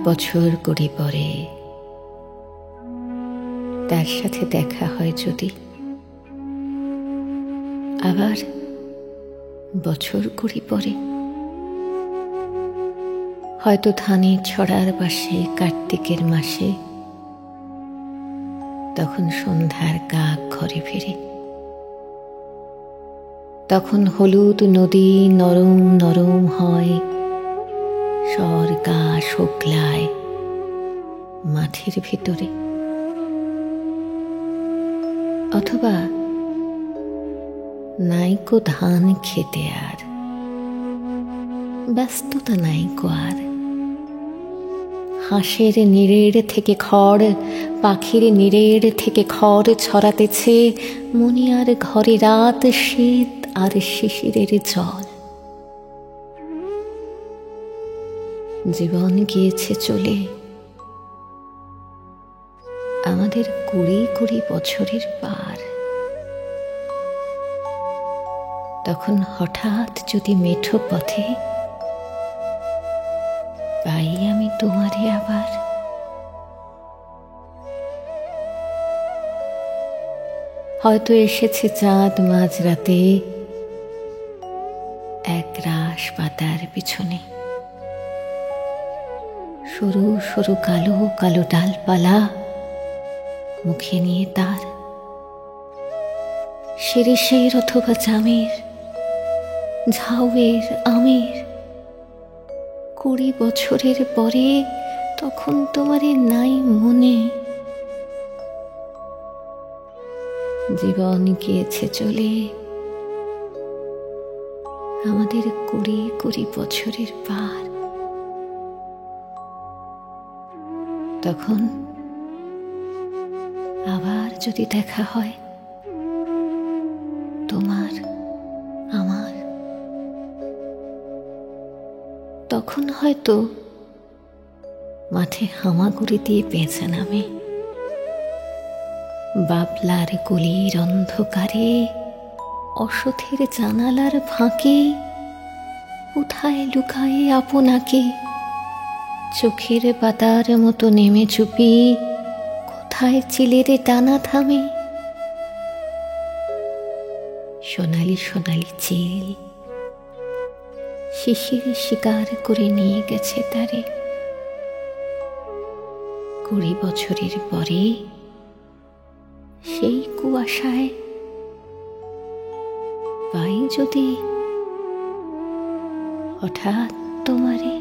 বছর কুড়ি পরে তার সাথে দেখা হয় যদি, আবার বছর কুড়ি পরে হয়তো ধানের ছড়ার পাশে কার্তিকের মাসে, তখন সন্ধ্যার কাক ঘরে ফিরে, তখন হলুদ নদী নরম নরম হয়, স্বর গা শুকলায় মাঠের ভিতরে। অথবা নাইকো ধান খেতে আর ব্যস্ততা নাইকো আর, হাঁসের নিরের থেকে খড়, পাখির নিরের থেকে খড় ছড়াতেছে মুনিয়ার ঘরে রাত, শীত আর শিশিরের জল। জীবন গিয়েছে চলে আমাদের কুড়ি কুড়ি বছরের পার। তখন হঠাৎ যদি মেঠো পথে পাই আমি তোমারে আবার, হয়তো এসেছে চাঁদ মাঝরাতে এক রাশ পাতার পিছনে, সরু সরু কালো কালো ডালপালা মুখে নিয়ে তার, শিরিষের অথবা জামের, ঝাউয়ের, আমের। কুড়ি বছরের পরে তখন তোমারে নাই মনে। জীবন গিয়েছে চলে আমাদের কুড়ি কুড়ি বছরের পার। তখন আবার যদি দেখা হয় তোমার আমার, তখন হয়তো মাঠে হামাগুড়ি দিয়ে পেঁচা নামে, বাবলার গলির অন্ধকারে, অসথের জানালার ফাঁকে কোথায় লুকায়ে আপনাকে, চোখের পাতার মতো নেমে চুপি কোথায় চিলেরে টানা থামে। সোনালি সোনালি চিল শিশির শিকার করে নিয়ে গেছে তারে। কুড়ি বছরের পরে সেই কুয়াশায় পাই যদি হঠাৎ তোমারে।